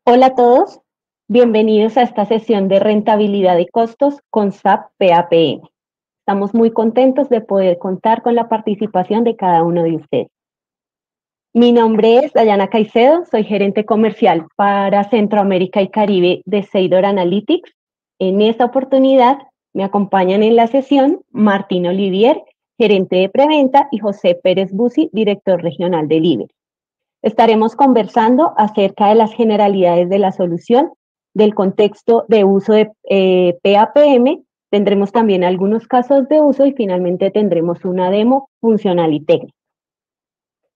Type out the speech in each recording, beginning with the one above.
Hola a todos, bienvenidos a esta sesión de rentabilidad y costos con SAP PAPM. Estamos muy contentos de poder contar con la participación de cada uno de ustedes. Mi nombre es Dayana Caicedo, soy gerente comercial para Centroamérica y Caribe de Seidor Analytics. En esta oportunidad me acompañan en la sesión Martín Olivier, gerente de preventa, y José Pérez Busi, director regional de Libre. Estaremos conversando acerca de las generalidades de la solución, del contexto de uso de PAPM, tendremos también algunos casos de uso y finalmente tendremos una demo funcional y técnica.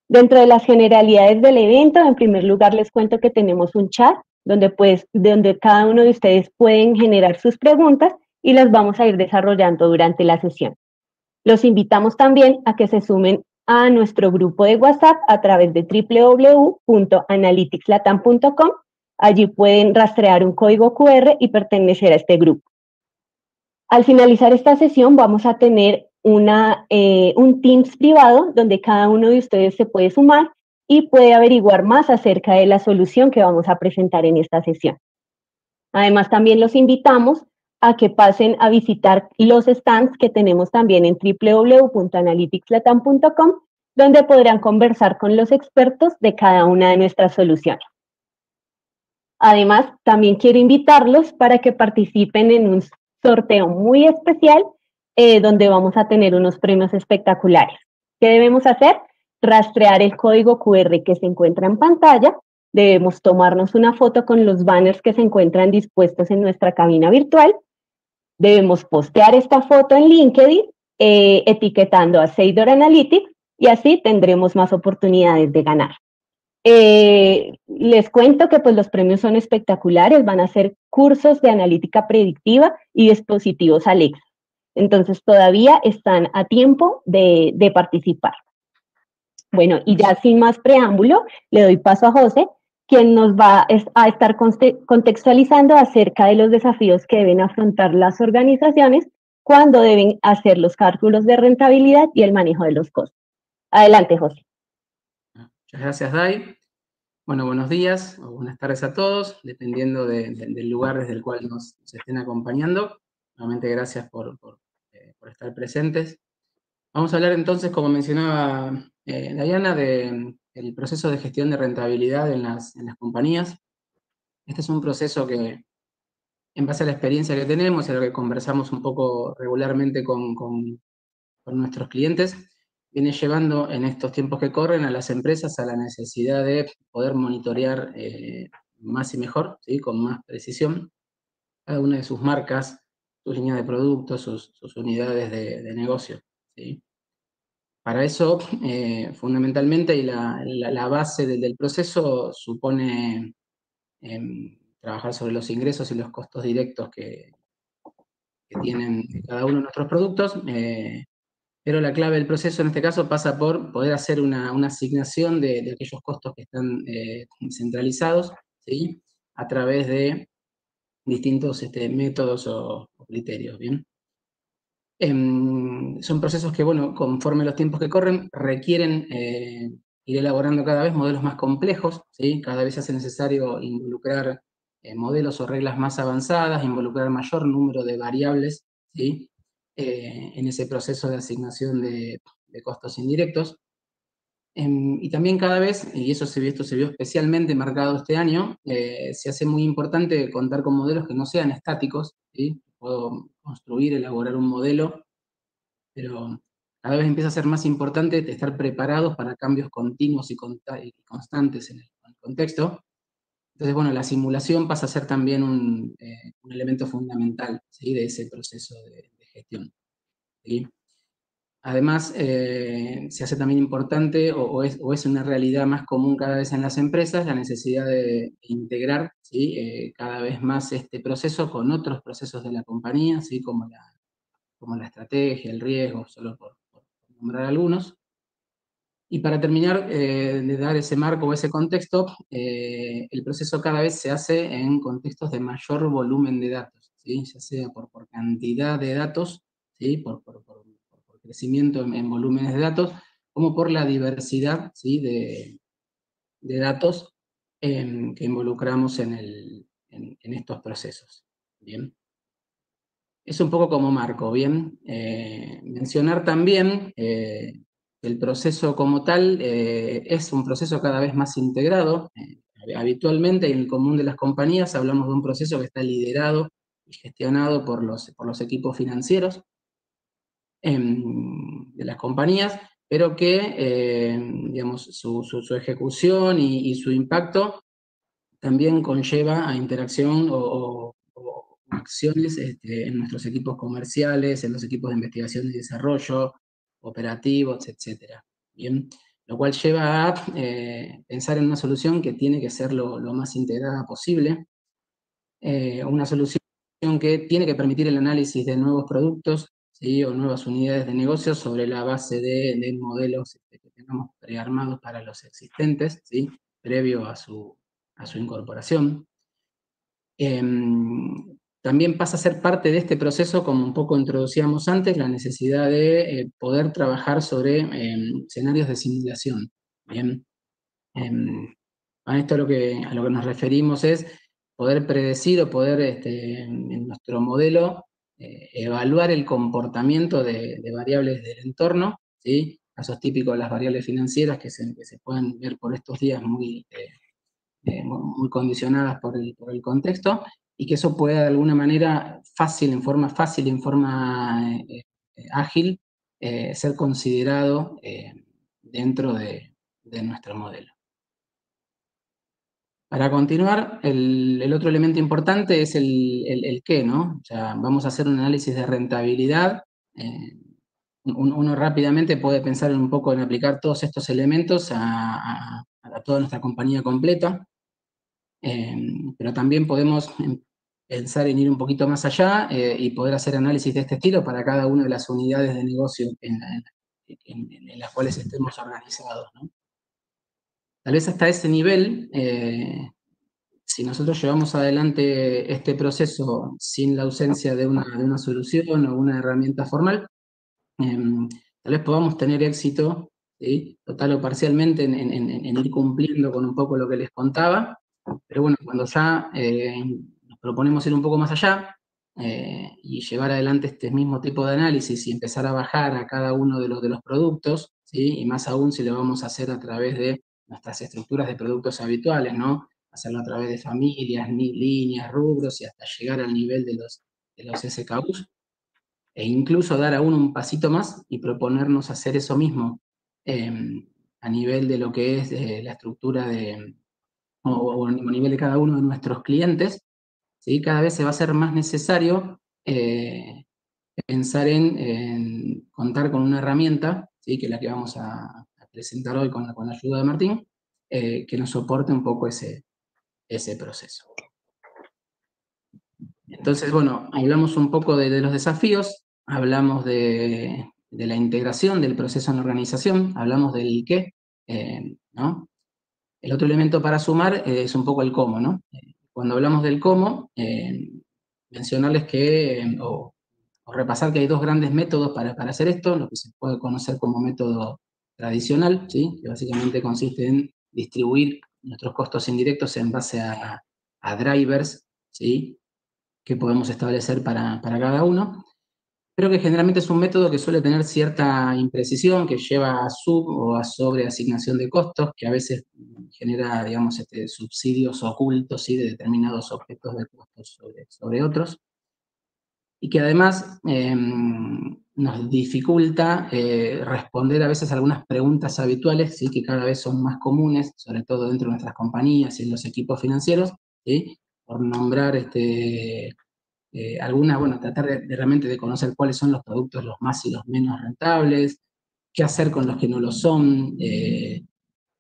Dentro de las generalidades del evento, en primer lugar les cuento que tenemos un chat donde cada uno de ustedes pueden generar sus preguntas y las vamos a ir desarrollando durante la sesión. Los invitamos también a que se sumen a nuestro grupo de WhatsApp a través de www.analyticslatam.com. Allí pueden rastrear un código QR y pertenecer a este grupo. Al finalizar esta sesión vamos a tener un Teams privado donde cada uno de ustedes se puede sumar y puede averiguar más acerca de la solución que vamos a presentar en esta sesión. Además, también los invitamos a que pasen a visitar los stands que tenemos también en www.analyticslatam.com, donde podrán conversar con los expertos de cada una de nuestras soluciones. Además, también quiero invitarlos para que participen en un sorteo muy especial donde vamos a tener unos premios espectaculares. ¿Qué debemos hacer? Rastrear el código QR que se encuentra en pantalla. Debemos tomarnos una foto con los banners que se encuentran dispuestos en nuestra cabina virtual. Debemos postear esta foto en LinkedIn, etiquetando a Seidor Analytics, y así tendremos más oportunidades de ganar. Les cuento que pues los premios son espectaculares, van a ser cursos de analítica predictiva y dispositivos Alexa. Entonces todavía están a tiempo de participar. Bueno, y ya sin más preámbulo, le doy paso a José, quien nos va a estar contextualizando acerca de los desafíos que deben afrontar las organizaciones cuando deben hacer los cálculos de rentabilidad y el manejo de los costos. Adelante, José. Muchas gracias, Day. Bueno, buenos días o buenas tardes a todos, dependiendo del lugar desde el cual nos estén acompañando. Nuevamente, gracias por estar presentes. Vamos a hablar entonces, como mencionaba Dayana, del proceso de gestión de rentabilidad en las compañías. Este es un proceso que, en base a la experiencia que tenemos y a lo que conversamos un poco regularmente con nuestros clientes, viene llevando en estos tiempos que corren a las empresas a la necesidad de poder monitorear más y mejor, ¿sí? Con más precisión, cada una de sus marcas, sus líneas de productos, sus unidades de negocio, ¿sí? Para eso, fundamentalmente, y la base del proceso supone trabajar sobre los ingresos y los costos directos que tienen cada uno de nuestros productos, pero la clave del proceso en este caso pasa por poder hacer una asignación de aquellos costos que están centralizados, ¿sí? A través de distintos métodos o criterios, ¿bien? Son procesos que, bueno, conforme los tiempos que corren, requieren ir elaborando cada vez modelos más complejos, ¿sí? Cada vez se hace necesario involucrar modelos o reglas más avanzadas, involucrar mayor número de variables, ¿sí? En ese proceso de asignación de costos indirectos. Y también cada vez, y esto se vio especialmente marcado este año, se hace muy importante contar con modelos que no sean estáticos, ¿sí? Puedo construir, elaborar un modelo, pero cada vez empieza a ser más importante estar preparados para cambios continuos y constantes en el contexto. Entonces, bueno, la simulación pasa a ser también un elemento fundamental, ¿sí? De ese proceso de gestión, ¿sí? Además, se hace también importante, o es una realidad más común cada vez en las empresas, la necesidad de integrar, ¿sí? Cada vez más este proceso con otros procesos de la compañía, ¿sí? Como la estrategia, el riesgo, solo por nombrar algunos. Y para terminar de dar ese marco o ese contexto, el proceso cada vez se hace en contextos de mayor volumen de datos, ¿sí? Ya sea por cantidad de datos, ¿sí? Por crecimiento en volúmenes de datos, como por la diversidad, ¿sí? de datos que involucramos en estos procesos. Bien. Es un poco como marco, ¿bien? Mencionar también que el proceso como tal es un proceso cada vez más integrado. Habitualmente, en el común de las compañías, hablamos de un proceso que está liderado y gestionado por los equipos financieros de las compañías, pero que, digamos, su ejecución y su impacto también conlleva a interacción o acciones en nuestros equipos comerciales, en los equipos de investigación y desarrollo, operativos, etcétera. Bien, lo cual lleva a pensar en una solución que tiene que ser lo más integrada posible, una solución que tiene que permitir el análisis de nuevos productos, ¿sí? O nuevas unidades de negocio sobre la base de modelos que tenemos prearmados para los existentes, ¿sí? Previo a su incorporación. También pasa a ser parte de este proceso, como un poco introducíamos antes, la necesidad de poder trabajar sobre escenarios de simulación. Bien. A esto a lo que nos referimos es poder predecir o poder, en nuestro modelo, evaluar el comportamiento de variables del entorno, ¿sí? Casos típicos de las variables financieras que se pueden ver por estos días muy condicionadas por el contexto, y que eso pueda de alguna manera en forma fácil, en forma ágil, ser considerado dentro de nuestro modelo. Para continuar, el otro elemento importante es el qué, ¿no? O sea, vamos a hacer un análisis de rentabilidad. Uno rápidamente puede pensar un poco en aplicar todos estos elementos a toda nuestra compañía completa. Pero también podemos pensar en ir un poquito más allá y poder hacer análisis de este estilo para cada una de las unidades de negocio en las cuales estemos organizados, ¿no? Tal vez hasta ese nivel, si nosotros llevamos adelante este proceso sin la ausencia de una solución o una herramienta formal, tal vez podamos tener éxito, ¿sí? Total o parcialmente, en ir cumpliendo con un poco lo que les contaba. Pero bueno, cuando ya nos proponemos ir un poco más allá y llevar adelante este mismo tipo de análisis y empezar a bajar a cada uno de los productos, ¿sí? Y más aún si lo vamos a hacer a través de nuestras estructuras de productos habituales, ¿no? Hacerlo a través de familias, líneas, rubros y hasta llegar al nivel de los SKUs, e incluso dar aún un pasito más y proponernos hacer eso mismo a nivel de lo que es la estructura o a nivel de cada uno de nuestros clientes, ¿sí? Cada vez se va a hacer más necesario pensar en contar con una herramienta, ¿sí? Que es la que vamos a presentar hoy con la ayuda de Martín, que nos soporte un poco ese proceso. Entonces, bueno, hablamos un poco de los desafíos, hablamos de la integración del proceso en la organización, hablamos del qué, ¿no? El otro elemento para sumar es un poco el cómo, ¿no? Cuando hablamos del cómo, mencionarles que, o repasar que hay dos grandes métodos para hacer esto, lo que se puede conocer como método tradicional, ¿sí? Que básicamente consiste en distribuir nuestros costos indirectos en base a drivers, ¿sí? Que podemos establecer para cada uno, pero que generalmente es un método que suele tener cierta imprecisión, que lleva a o a sobreasignación de costos, que a veces genera, digamos, subsidios ocultos, ¿sí? De determinados objetos de costos sobre otros, y que además nos dificulta responder a veces algunas preguntas habituales, ¿sí? Que cada vez son más comunes, sobre todo dentro de nuestras compañías y en los equipos financieros, ¿sí? Por nombrar bueno, tratar realmente de conocer cuáles son los productos los más y los menos rentables, qué hacer con los que no lo son,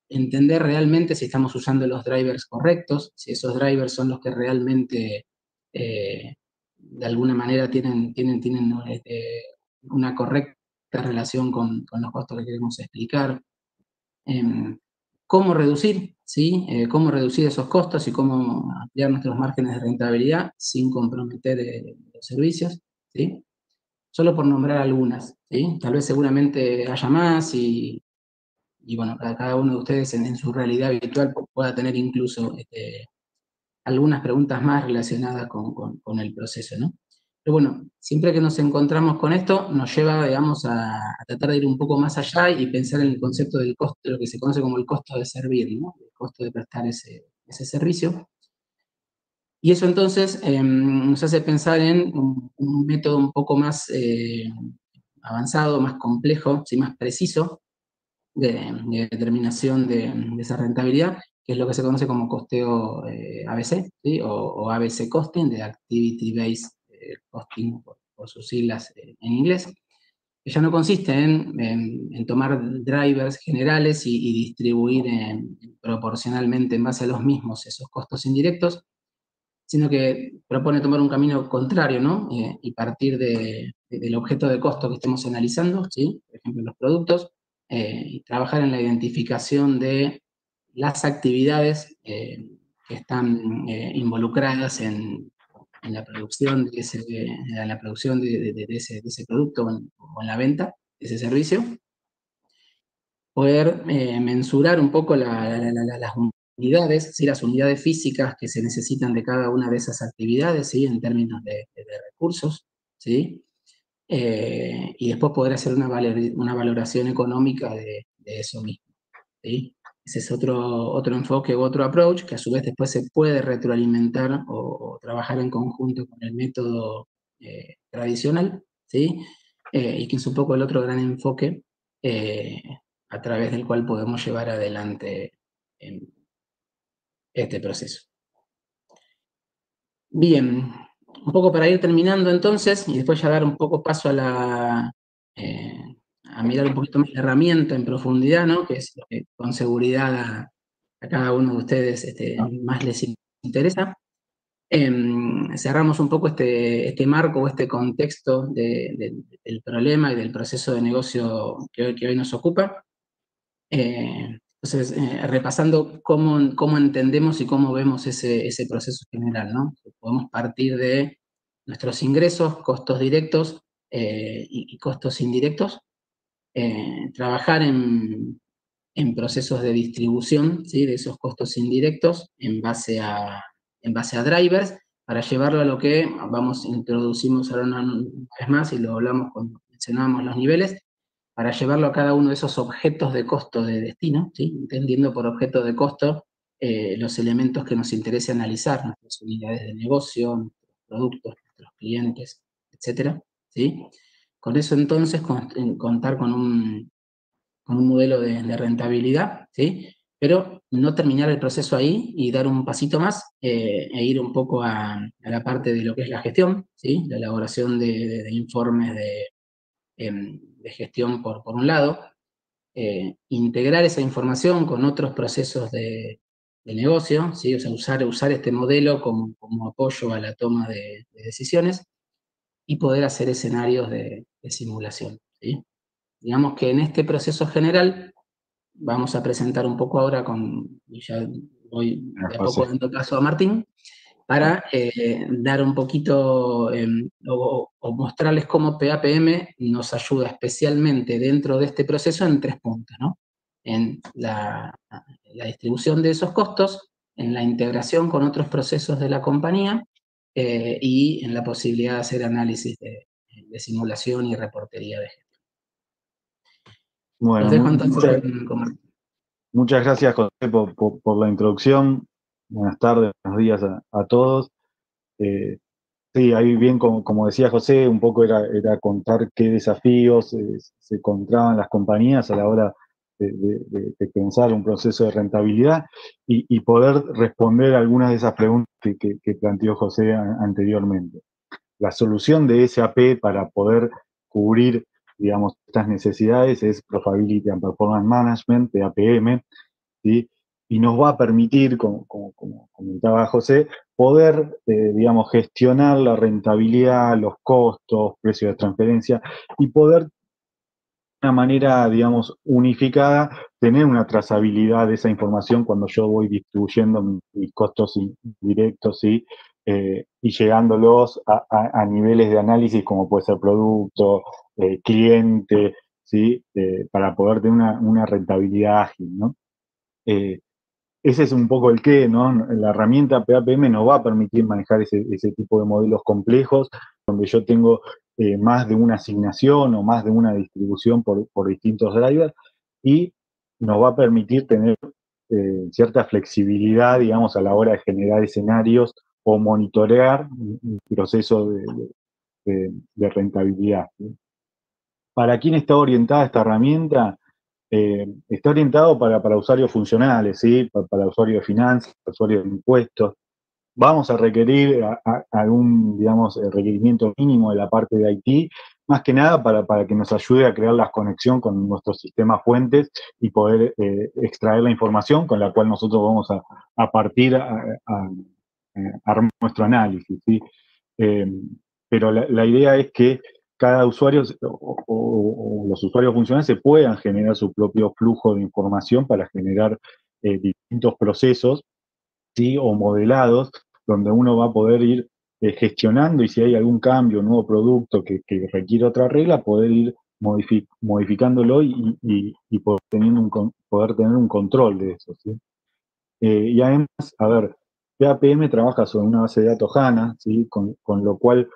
entender realmente si estamos usando los drivers correctos, si esos drivers son los que realmente de alguna manera tienen una correcta relación con los costos que queremos explicar. Cómo reducir, ¿sí? Cómo reducir esos costos y cómo ampliar nuestros márgenes de rentabilidad sin comprometer los servicios, ¿sí? Solo por nombrar algunas, ¿sí? Tal vez seguramente haya más y y bueno, cada uno de ustedes en su realidad habitual pueda tener incluso algunas preguntas más relacionadas con el proceso, ¿no? Pero bueno, siempre que nos encontramos con esto, nos lleva, digamos, a tratar de ir un poco más allá y pensar en el concepto del costo, lo que se conoce como el costo de servir, ¿no? El costo de prestar ese servicio. Y eso entonces nos hace pensar en un método un poco más avanzado, más complejo, ¿sí? Más preciso de determinación de esa rentabilidad, que es lo que se conoce como costeo ABC, ¿sí? o ABC Costing, de Activity Based Costing, por sus siglas en inglés, que ya no consiste en tomar drivers generales y distribuir proporcionalmente en base a los mismos esos costos indirectos, sino que propone tomar un camino contrario, ¿no? Y partir del objeto de costo que estemos analizando, ¿sí? Por ejemplo, los productos, y trabajar en la identificación de las actividades que están involucradas en la producción de ese producto o en la venta de ese servicio, poder mensurar un poco las unidades, ¿sí? Las unidades físicas que se necesitan de cada una de esas actividades, ¿sí? En términos de recursos, ¿sí? Y después poder hacer una valoración económica de eso mismo, ¿sí? Ese es otro enfoque u otro approach que a su vez después se puede retroalimentar o trabajar en conjunto con el método tradicional, ¿sí? Y que es un poco el otro gran enfoque eh, a través del cual podemos llevar adelante este proceso. Bien, un poco para ir terminando entonces, y después ya dar un poco paso a mirar un poquito más la herramienta en profundidad, ¿no? Que es lo que con seguridad a cada uno de ustedes más les interesa. Cerramos un poco este marco o este contexto del problema y del proceso de negocio que hoy nos ocupa. Entonces, repasando cómo entendemos y cómo vemos ese proceso general, ¿no? Podemos partir de nuestros ingresos, costos directos y costos indirectos, trabajar en procesos de distribución, ¿sí? De esos costos indirectos en base a drivers, para llevarlo a lo que introducimos ahora una vez más y lo hablamos cuando mencionábamos los niveles, para llevarlo a cada uno de esos objetos de costo de destino, ¿sí? Entendiendo por objeto de costo los elementos que nos interese analizar, nuestras unidades de negocio, nuestros productos, nuestros clientes, etcétera, ¿sí? Con eso entonces contar con un modelo de rentabilidad, ¿sí? Pero no terminar el proceso ahí y dar un pasito más e ir un poco a la parte de lo que es la gestión, ¿sí? La elaboración de informes de gestión por un lado, integrar esa información con otros procesos de negocio, ¿sí? O sea, usar este modelo como apoyo a la toma de decisiones y poder hacer escenarios de simulación, ¿sí? Digamos que en este proceso general vamos a presentar un poco ahora y ya voy de a poco dando paso a Martín, para dar un poquito o mostrarles cómo PAPM nos ayuda especialmente dentro de este proceso en 3 puntos, ¿no? En la distribución de esos costos, en la integración con otros procesos de la compañía y en la posibilidad de hacer análisis de simulación y reportería de gestión. Bueno, Los dejo entonces con Martín. Muchas gracias, José, por la introducción. Buenas tardes, buenos días a todos. Sí, ahí bien, como decía José, un poco era contar qué desafíos se encontraban las compañías a la hora de pensar un proceso de rentabilidad y poder responder algunas de esas preguntas que planteó José anteriormente. La solución de SAP para poder cubrir, digamos, estas necesidades es Profitability and Performance Management, PAPM, ¿sí? Y nos va a permitir, como comentaba José, poder, digamos, gestionar la rentabilidad, los costos, precios de transferencia y poder, de una manera, digamos, unificada, tener una trazabilidad de esa información cuando yo voy distribuyendo mis costos indirectos, ¿sí? Y llegándolos a niveles de análisis como puede ser producto, cliente, ¿sí? Para poder tener una rentabilidad ágil, ¿no? Ese es un poco el qué, ¿no? La herramienta PAPM nos va a permitir manejar ese tipo de modelos complejos, donde yo tengo más de una asignación o más de una distribución por distintos drivers, y nos va a permitir tener cierta flexibilidad, digamos, a la hora de generar escenarios o monitorear un proceso de rentabilidad, ¿sí? ¿Para quién está orientada esta herramienta? Está orientado para usuarios funcionales, ¿sí? Para usuarios de finanzas, para usuarios de impuestos. Vamos a requerir algún, digamos, requerimiento mínimo de la parte de IT, más que nada para que nos ayude a crear la conexión con nuestros sistemas fuentes y poder extraer la información con la cual nosotros vamos a partir a armar nuestro análisis, ¿sí? Eh, pero la idea es que cada usuario o los usuarios funcionales se puedan generar su propio flujo de información para generar distintos procesos, ¿sí? O modelados, donde uno va a poder ir gestionando, y si hay algún cambio, nuevo producto que requiere otra regla, poder ir modificándolo y poder tener un control de eso, ¿sí? Y además, a ver, PAPM trabaja sobre una base de datos HANA, ¿sí? Con lo cual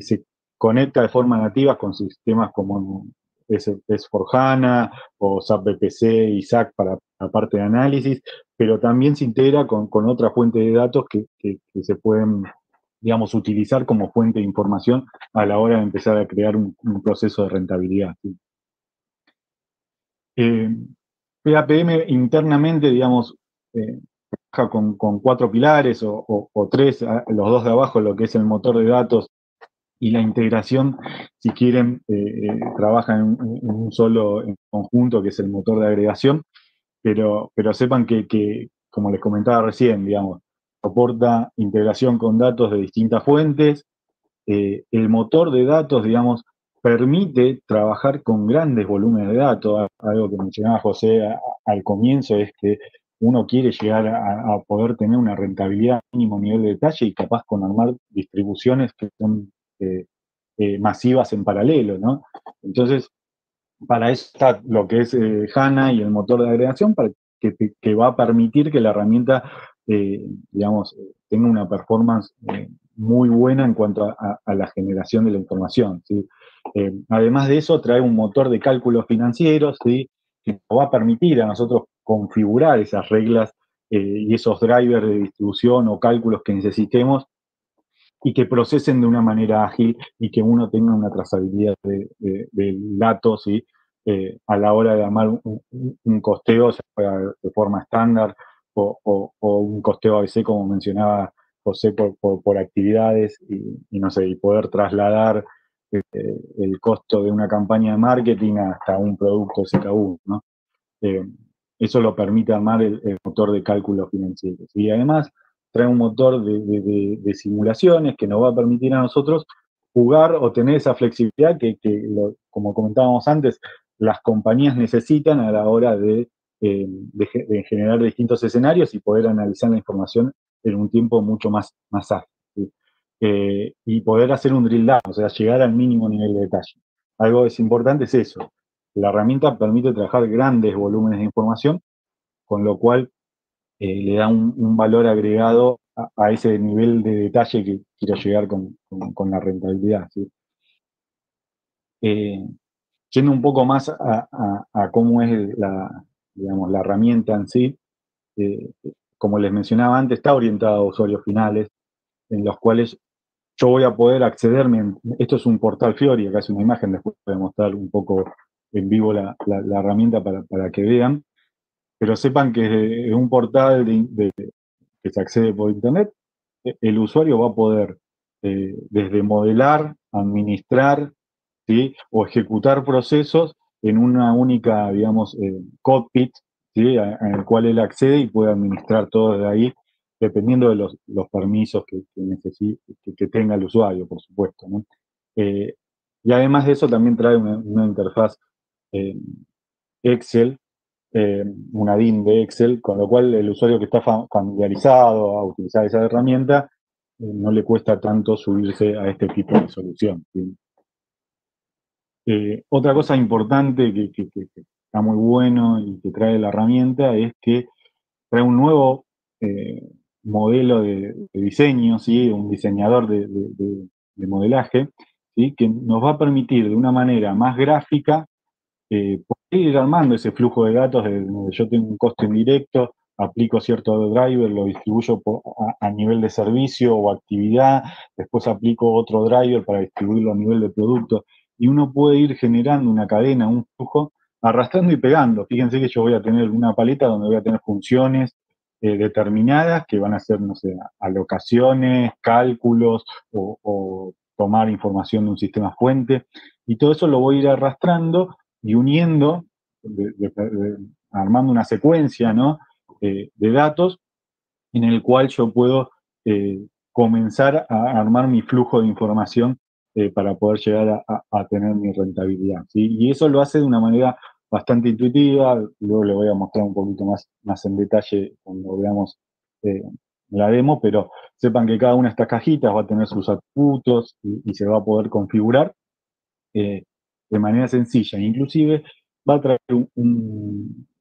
se conecta de forma nativa con sistemas como S4HANA o SAP BPC y SAC para la parte de análisis, pero también se integra con otra fuente de datos que se pueden, digamos, utilizar como fuente de información a la hora de empezar a crear un proceso de rentabilidad, ¿sí? PAPM internamente, digamos, trabaja con 4 pilares o 3, los 2 de abajo, lo que es el motor de datos y la integración, si quieren, trabaja en un solo en conjunto, que es el motor de agregación, pero sepan que, como les comentaba recién, digamos, soporta integración con datos de distintas fuentes. El motor de datos, digamos, permite trabajar con grandes volúmenes de datos. Algo que mencionaba José al comienzo es que uno quiere llegar a poder tener una rentabilidad a mínimo nivel de detalle y capaz con armar distribuciones que son masivas en paralelo, ¿no? Entonces, para eso está lo que es HANA y el motor de agregación, para que va a permitir que la herramienta, digamos, tenga una performance muy buena en cuanto a la generación de la información, ¿sí? Además de eso, trae un motor de cálculos financieros, ¿sí? Que nos va a permitir a nosotros configurar esas reglas y esos drivers de distribución o cálculos que necesitemos y que procesen de una manera ágil y que uno tenga una trazabilidad de datos, ¿sí? A la hora de armar un costeo, sea de forma estándar o un costeo ABC, como mencionaba José, por actividades y no sé, y poder trasladar el costo de una campaña de marketing hasta un producto SKU, ¿no? Eh, Eso lo permite armar el motor de cálculos financieros. Y además trae un motor de simulaciones que nos va a permitir a nosotros jugar o tener esa flexibilidad como comentábamos antes, las compañías necesitan a la hora de generar distintos escenarios y poder analizar la información en un tiempo mucho más ágil, ¿sí? Y poder hacer un drill down, o sea, llegar al mínimo nivel de detalle. Algo que es importante es eso. La herramienta permite trabajar grandes volúmenes de información, con lo cual le da un valor agregado a ese nivel de detalle que quiero llegar con la rentabilidad, ¿sí? Eh, Yendo un poco más a cómo es digamos, la herramienta en sí, eh, como les mencionaba antes, está orientada a usuarios finales, en los cuales yo voy a poder accederme. Esto es un portal Fiori, acá es una imagen, después voy a mostrar un poco en vivo la herramienta para que vean, pero sepan que es un portal que se accede por internet. El usuario va a poder desde modelar, administrar, ¿sí? O ejecutar procesos en una única, digamos, cockpit, ¿sí? En el cual él accede y puede administrar todo desde ahí, dependiendo de los permisos que tenga el usuario, por supuesto, ¿no? Eh, y además de eso también trae una interfaz eh, Excel, una DIN de Excel, con lo cual el usuario que está familiarizado a utilizar esa herramienta no le cuesta tanto subirse a este tipo de solución, ¿sí? Otra cosa importante que está muy bueno y que trae la herramienta es que trae un nuevo modelo de diseño, ¿sí? Un diseñador de modelaje, ¿sí? Que nos va a permitir de una manera más gráfica poder ir armando ese flujo de datos de donde yo tengo un costo indirecto, aplico cierto driver, lo distribuyo a nivel de servicio o actividad, después aplico otro driver para distribuirlo a nivel de producto, y uno puede ir generando una cadena, un flujo, arrastrando y pegando. Fíjense que yo voy a tener una paleta donde voy a tener funciones determinadas que van a ser, no sé, alocaciones, cálculos o tomar información de un sistema fuente, y todo eso lo voy a ir arrastrando y uniendo, armando una secuencia, ¿no? De datos en el cual yo puedo comenzar a armar mi flujo de información para poder llegar a tener mi rentabilidad, ¿sí? Y eso lo hace de una manera bastante intuitiva. Luego le voy a mostrar un poquito más en detalle cuando veamos eh, la demo, pero sepan que cada una de estas cajitas va a tener sus atributos y se va a poder configurar de manera sencilla. Inclusive va a traer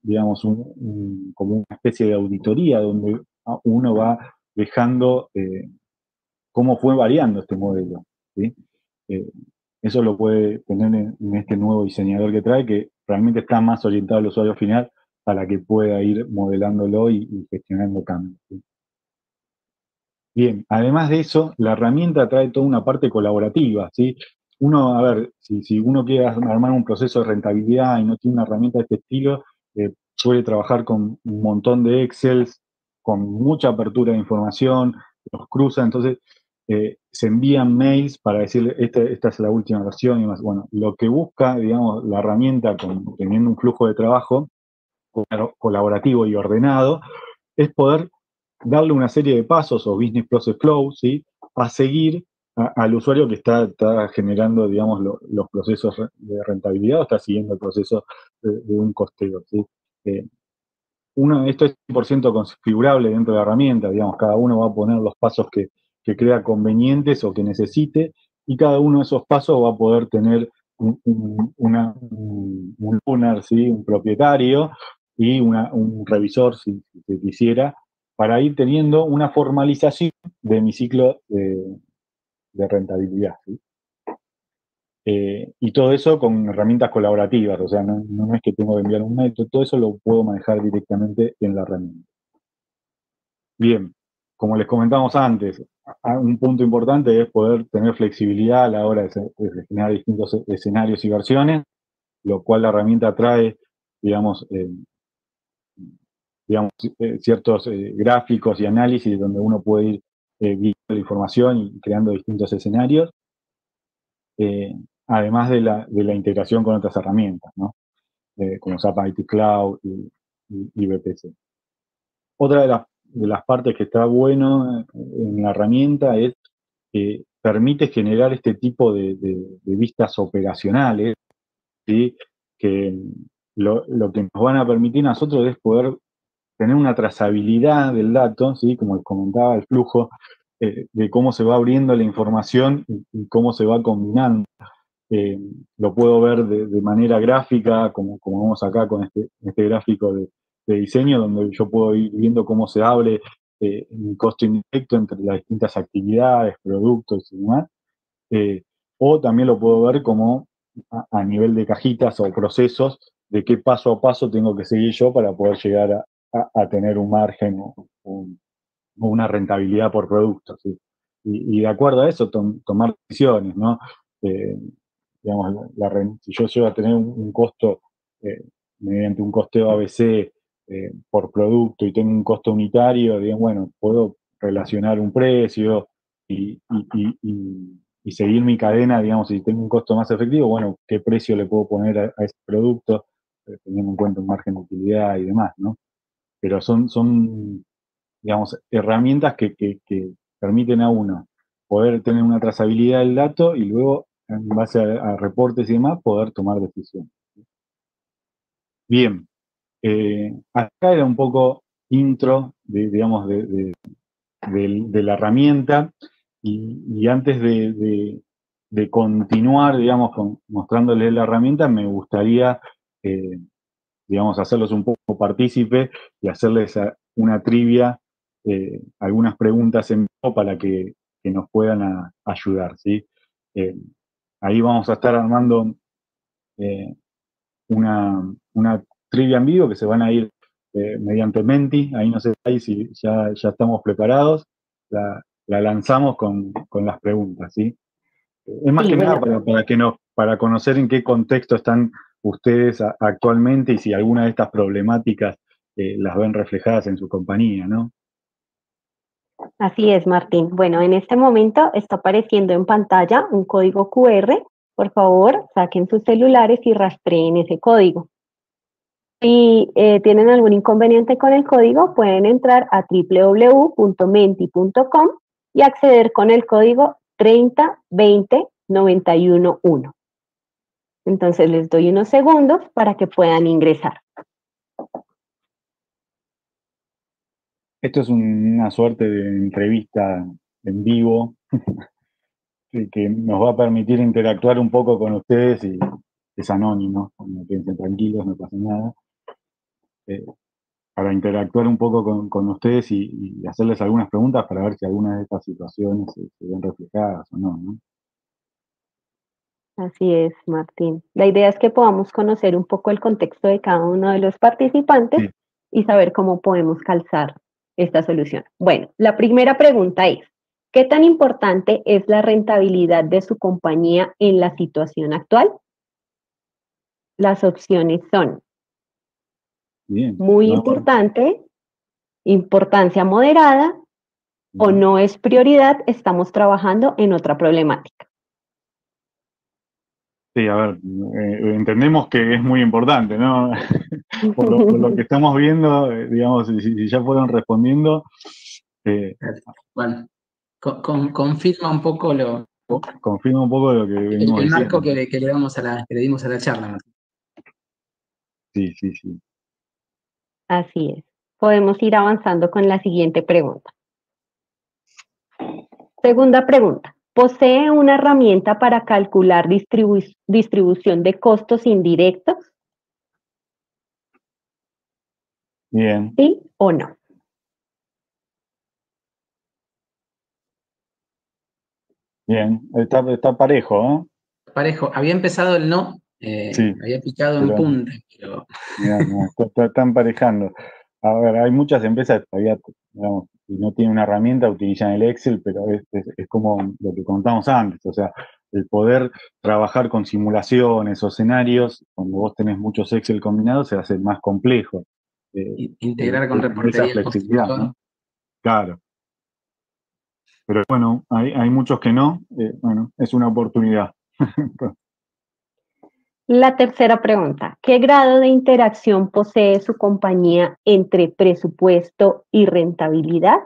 digamos, como una especie de auditoría donde uno va dejando cómo fue variando este modelo, ¿sí? Eh, Eso lo puede tener en este nuevo diseñador que trae, que realmente está más orientado al usuario final para que pueda ir modelándolo y gestionando cambios, ¿sí? Bien, además de eso, la herramienta trae toda una parte colaborativa, ¿sí? Uno, a ver, si uno quiere armar un proceso de rentabilidad y no tiene una herramienta de este estilo, suele trabajar con un montón de Excels, con mucha apertura de información, los cruza, entonces se envían mails para decirle, esta es la última versión y demás. Bueno, lo que busca, digamos, la herramienta, teniendo un flujo de trabajo colaborativo y ordenado, es poder darle una serie de pasos o business process flow, ¿sí? A seguir al usuario que está generando, digamos, los procesos de rentabilidad o está siguiendo el proceso de un costeo, ¿sí? Eh, Esto es 100% configurable dentro de la herramienta, digamos, cada uno va a poner los pasos que crea convenientes o que necesite, y cada uno de esos pasos va a poder tener un owner, ¿sí? Un propietario y un revisor, si se quisiera, para ir teniendo una formalización de mi ciclo de rentabilidad, ¿sí? Y todo eso con herramientas colaborativas, o sea, no es que tengo que enviar un mail, todo eso lo puedo manejar directamente en la herramienta. Bien, como les comentamos antes, un punto importante es poder tener flexibilidad a la hora de generar distintos escenarios y versiones, lo cual la herramienta trae, digamos, ciertos gráficos y análisis donde uno puede ir viendo la información y creando distintos escenarios, además de la integración con otras herramientas, ¿no? Como SAP IT Cloud y BPC. Otra de las partes que está bueno en la herramienta es que permite generar este tipo de vistas operacionales, ¿sí? Que lo que nos van a permitir a nosotros es poder tener una trazabilidad del dato, ¿sí? Como les comentaba, el flujo de cómo se va abriendo la información y cómo se va combinando. Lo puedo ver de manera gráfica, como vemos acá con este gráfico de diseño, donde yo puedo ir viendo cómo se abre mi costo indirecto entre las distintas actividades, productos y demás. O también lo puedo ver como a nivel de cajitas o procesos, de qué paso a paso tengo que seguir yo para poder llegar a tener un margen o una rentabilidad por producto, ¿sí? Y de acuerdo a eso, tomar decisiones, ¿no? Eh, digamos, si yo llego a tener un costo mediante un costeo ABC por producto y tengo un costo unitario, digamos, bueno, puedo relacionar un precio y seguir mi cadena, digamos, si tengo un costo más efectivo, bueno, qué precio le puedo poner a ese producto, teniendo en cuenta un margen de utilidad y demás, ¿no? Pero son digamos, herramientas que permiten a uno poder tener una trazabilidad del dato y luego, en base a reportes y demás, poder tomar decisiones. Bien, acá era un poco intro, digamos, de la herramienta y antes de continuar, digamos, mostrándoles la herramienta, me gustaría, digamos, hacerlos un poco partícipes y hacerles una trivia, algunas preguntas en vivo para que nos puedan ayudar, ¿sí? Ahí vamos a estar armando una trivia en vivo que se van a ir mediante Menti. Ahí no sé si ya estamos preparados. La lanzamos con las preguntas, ¿sí? Es más Sí, que nada bueno, para conocer en qué contexto están ustedes actualmente y si alguna de estas problemáticas las ven reflejadas en su compañía, ¿no? así es, Martín. Bueno, en este momento está apareciendo en pantalla un código QR. Por favor, saquen sus celulares y rastreen ese código. Si tienen algún inconveniente con el código, pueden entrar a www.menti.com y acceder con el código 3020911. Entonces les doy unos segundos para que puedan ingresar. Esto es una suerte de entrevista en vivo que nos va a permitir interactuar un poco con ustedes y es anónimo, no piensen tranquilos, no pasa nada. Para interactuar un poco con ustedes y hacerles algunas preguntas para ver si alguna de estas situaciones se ven reflejadas o no, ¿no? Así es, Martín. La idea es que podamos conocer un poco el contexto de cada uno de los participantes Sí. y saber cómo podemos calzar esta solución. Bueno, la primera pregunta es, ¿qué tan importante es la rentabilidad de su compañía en la situación actual? Las opciones son Bien. muy ¿No? importante, importancia moderada o no es prioridad, estamos trabajando en otra problemática. Sí, a ver, entendemos que es muy importante, ¿no? Por lo que estamos viendo, digamos, si ya fueron respondiendo. Bueno, confirma un poco Confirma un poco lo que venimos el diciendo. marco que le dimos a la charla, Martín. Sí, sí, sí. Así es. Podemos ir avanzando con la siguiente pregunta. Segunda pregunta. ¿Posee una herramienta para calcular distribución de costos indirectos? Bien, ¿Sí o no? bien. Está parejo, ¿no? Parejo, había empezado el no, Sí, había picado en pero punta, pero mirá, está emparejando. A ver, hay muchas empresas que todavía, digamos, si no tienen una herramienta, utilizan el Excel, pero es como lo que contamos antes, o sea, el poder trabajar con simulaciones o escenarios, cuando vos tenés muchos Excel combinados, se hace más complejo. integrar con Esa reportería flexibilidad, constructor. ¿no? Claro. Pero bueno, hay muchos que no, bueno, es una oportunidad. La tercera pregunta. ¿Qué grado de interacción posee su compañía entre presupuesto y rentabilidad?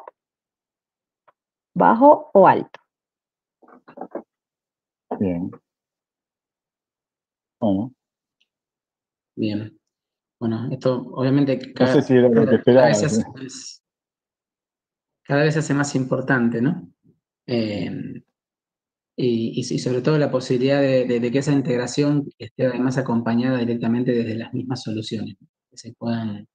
¿Bajo o alto? Bien. Bueno, Bien. Bueno, esto obviamente no sé si era lo que esperabas. cada vez se hace más importante, ¿no? Y sobre todo la posibilidad de que esa integración esté además acompañada directamente desde las mismas soluciones, que se puedan,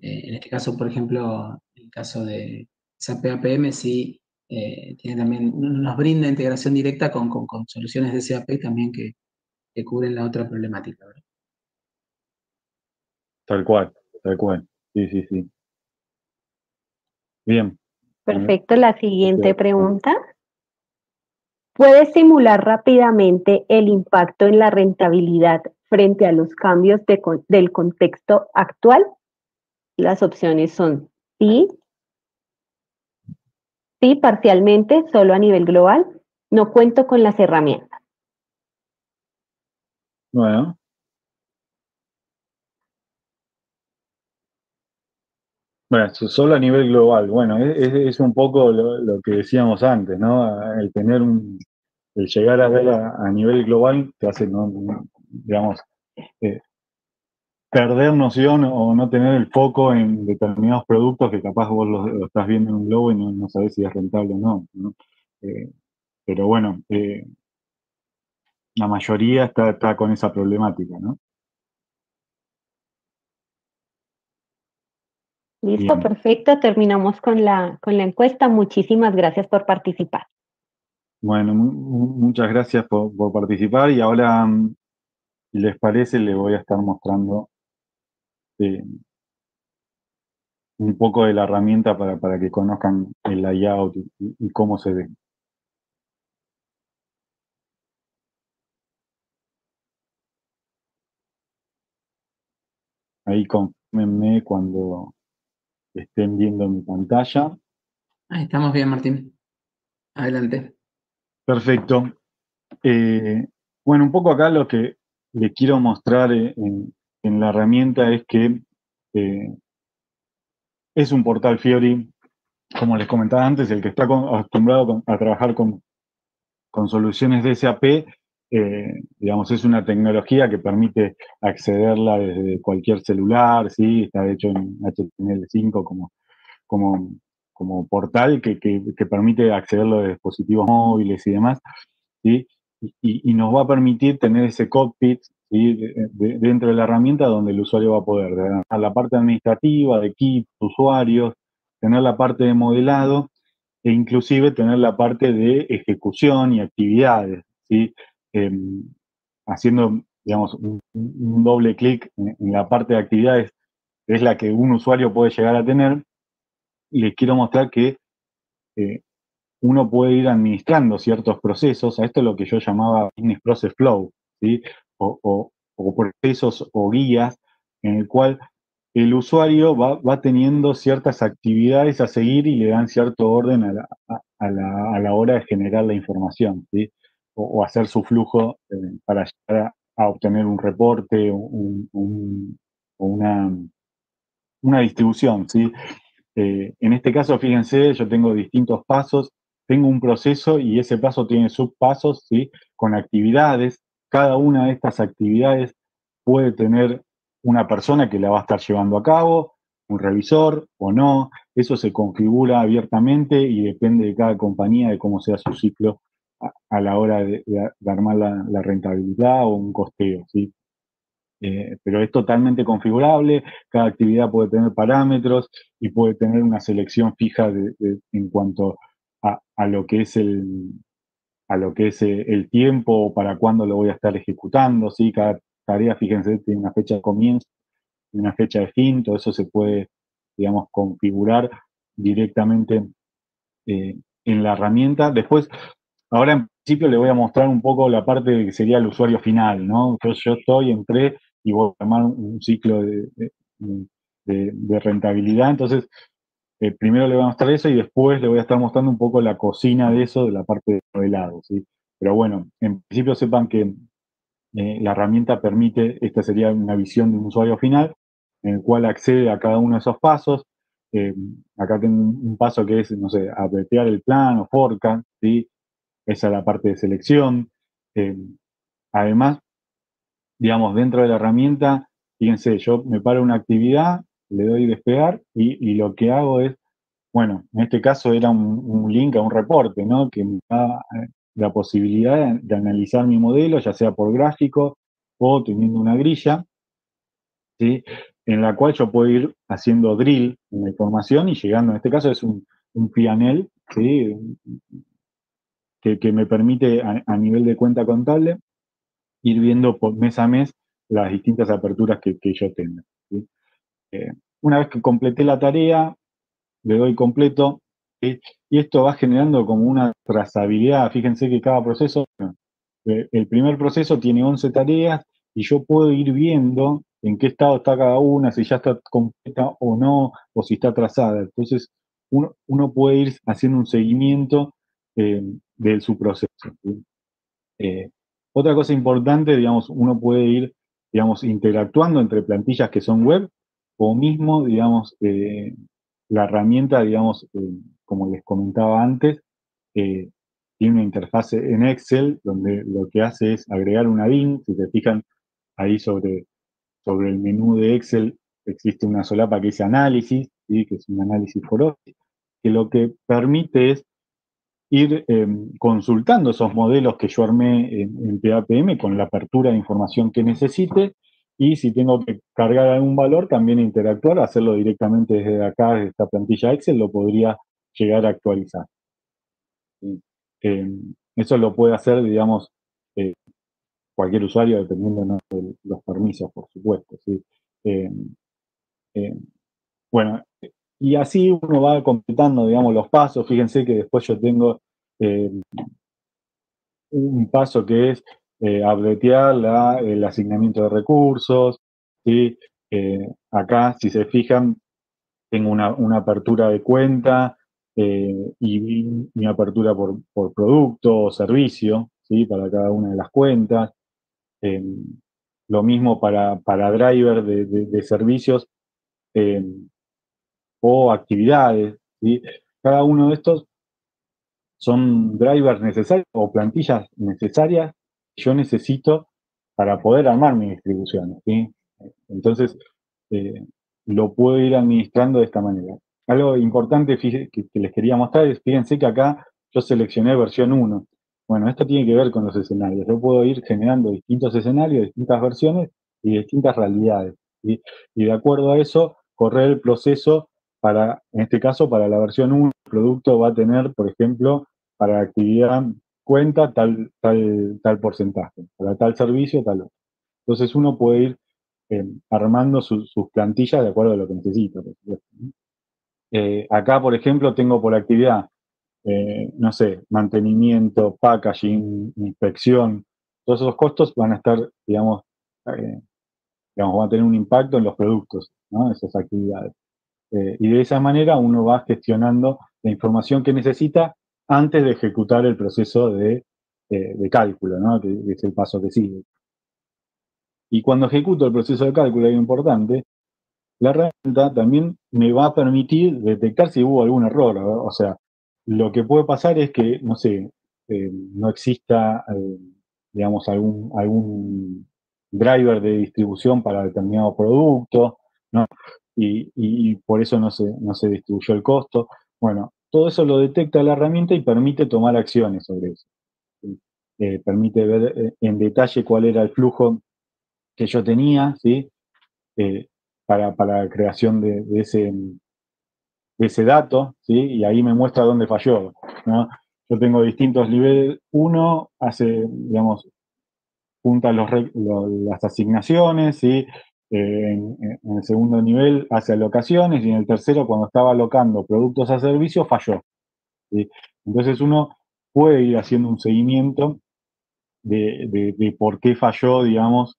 en este caso, por ejemplo, el caso de SAP APM, sí tiene también, nos brinda integración directa con soluciones de SAP también que cubren la otra problemática, ¿verdad? Tal cual, tal cual. Sí, sí, sí. Bien. Perfecto. La siguiente pregunta. ¿Puede simular rápidamente el impacto en la rentabilidad frente a los cambios del contexto actual? Las opciones son sí, sí, parcialmente, solo a nivel global, no cuento con las herramientas. Bueno, solo a nivel global. Bueno, es un poco lo que decíamos antes, ¿no? El llegar a ver a nivel global te hace, ¿no? Digamos, perder noción o no tener el foco en determinados productos que capaz vos lo estás viendo en un globo y no sabés si es rentable o no, ¿no? Pero bueno, la mayoría está con esa problemática, ¿no? Listo, Bien. perfecto. Terminamos con la encuesta. Muchísimas gracias por participar. Bueno, muchas gracias por participar y ahora, si les parece, les voy a estar mostrando eh, un poco de la herramienta para que conozcan el layout y cómo se ve. Ahí confírmenme cuando estén viendo mi pantalla. Ahí estamos bien, Martín. Adelante. Perfecto. Bueno, un poco acá lo que les quiero mostrar en la herramienta es que eh, es un portal Fiori, como les comentaba antes, el que está acostumbrado a trabajar con soluciones de SAP, digamos, es una tecnología que permite accederla desde cualquier celular, ¿sí? Está hecho en HTML5 como, como portal que permite accederlo de dispositivos móviles y demás, ¿sí? Y nos va a permitir tener ese cockpit, ¿sí? Dentro de la herramienta donde el usuario va a poder tener la parte administrativa, de equipos, usuarios, tener la parte de modelado e inclusive tener la parte de ejecución y actividades, ¿sí? Eh, haciendo, digamos, un doble clic en la parte de actividades, que es la que un usuario puede llegar a tener, y les quiero mostrar que eh, uno puede ir administrando ciertos procesos, a esto es lo que yo llamaba Business Process Flow, ¿sí? O procesos o guías en el cual el usuario va teniendo ciertas actividades a seguir y le dan cierto orden a la hora de generar la información, ¿sí? O hacer su flujo para llegar a obtener un reporte o una distribución, ¿sí? En este caso, fíjense, yo tengo distintos pasos, tengo un proceso y ese paso tiene subpasos, ¿sí? Con actividades. Cada una de estas actividades puede tener una persona que la va a estar llevando a cabo, un revisor o no. Eso se configura abiertamente y depende de cada compañía de cómo sea su ciclo a la hora de armar la rentabilidad o un costeo, ¿sí? Pero es totalmente configurable, cada actividad puede tener parámetros y puede tener una selección fija en cuanto a lo que es a lo que es el tiempo o para cuándo lo voy a estar ejecutando, ¿sí? Cada tarea, fíjense, tiene una fecha de comienzo y una fecha de fin, todo eso se puede, digamos, configurar directamente en la herramienta. Después, ahora en principio le voy a mostrar un poco la parte que sería el usuario final, ¿no? Yo entré y voy a armar un ciclo de rentabilidad. Entonces, primero le voy a mostrar eso y después le voy a estar mostrando un poco la cocina de eso, de la parte de modelado, ¿sí? Pero bueno, en principio sepan que la herramienta permite, esta sería una visión de un usuario final, en el cual accede a cada uno de esos pasos. Eh, Acá tengo un paso que es, no sé, apretar el plan o forecast, ¿sí? Esa es la parte de selección. Eh, Además, digamos, dentro de la herramienta, fíjense, yo me paro una actividad, le doy despegar y lo que hago es, bueno, en este caso era un link a un reporte, ¿no? Que me da la posibilidad de analizar mi modelo, ya sea por gráfico o teniendo una grilla, ¿sí? En la cual yo puedo ir haciendo drill en la información y llegando, en este caso es un P&L, ¿sí? Que me permite a nivel de cuenta contable ir viendo por mes a mes las distintas aperturas que yo tenga, ¿sí? Una vez que completé la tarea, le doy completo, ¿sí? Y esto va generando como una trazabilidad. Fíjense que cada proceso, el primer proceso tiene 11 tareas y yo puedo ir viendo en qué estado está cada una, si ya está completa o no, o si está atrasada. Entonces, uno puede ir haciendo un seguimiento de su proceso, ¿sí? Eh, Otra cosa importante, digamos, uno puede ir, digamos, interactuando entre plantillas que son web o mismo, digamos, la herramienta, digamos, como les comentaba antes, eh, tiene una interfase en Excel donde lo que hace es agregar una DIN. Si se fijan ahí sobre el menú de Excel existe una solapa que dice análisis, ¿sí? Que es un análisis for Office, que lo que permite es ir consultando esos modelos que yo armé en PAPM con la apertura de información que necesite, y si tengo que cargar algún valor, también interactuar, hacerlo directamente desde acá, desde esta plantilla Excel, lo podría llegar a actualizar. ¿Sí? Eso lo puede hacer, digamos, cualquier usuario, dependiendo, ¿no?, de los permisos, por supuesto. ¿Sí? Eh, eh, bueno, y así uno va completando, digamos, los pasos. Fíjense que después yo tengo un paso que es updatear el asignamiento de recursos, ¿sí? Acá, si se fijan, tengo una apertura de cuenta y mi apertura por producto o servicio, ¿sí?, para cada una de las cuentas. Eh, lo mismo para driver de servicios o actividades, ¿sí? Cada uno de estos son drivers necesarios o plantillas necesarias que yo necesito para poder armar mi distribución, ¿sí? Entonces, eh, lo puedo ir administrando de esta manera. Algo importante que les quería mostrar es, fíjense que acá yo seleccioné versión 1. Bueno, esto tiene que ver con los escenarios. Yo puedo ir generando distintos escenarios, distintas versiones y distintas realidades, ¿sí? Y de acuerdo a eso, correr el proceso para, en este caso, para la versión 1, el producto va a tener, por ejemplo, para actividad cuenta tal porcentaje, para tal servicio tal otro. Entonces uno puede ir armando sus plantillas de acuerdo a lo que necesita, por supuesto, ¿no? Acá, por ejemplo, tengo por actividad, no sé, mantenimiento, packaging, inspección. Todos esos costos van a estar, eh, van a tener un impacto en los productos, ¿no?, esas actividades. Y de esa manera uno va gestionando la información que necesita antes de ejecutar el proceso de cálculo, ¿no?, que es el paso que sigue. Y cuando ejecuto el proceso de cálculo, es importante, la herramienta también me va a permitir detectar si hubo algún error, ¿no? O sea, lo que puede pasar es que, no sé, no exista, digamos, algún driver de distribución para determinado producto, ¿no? Y por eso no se distribuyó el costo. Bueno, todo eso lo detecta la herramienta y permite tomar acciones sobre eso, ¿sí? Permite ver en detalle cuál era el flujo que yo tenía, ¿sí? Eh, para la creación de ese dato, ¿sí? Y ahí me muestra dónde falló, ¿no? Yo tengo distintos niveles. Uno hace, digamos, junta las asignaciones, ¿sí? En el segundo nivel hace alocaciones, y en el tercero, cuando estaba alocando productos a servicios, falló, ¿sí? Entonces uno puede ir haciendo un seguimiento de por qué falló, digamos,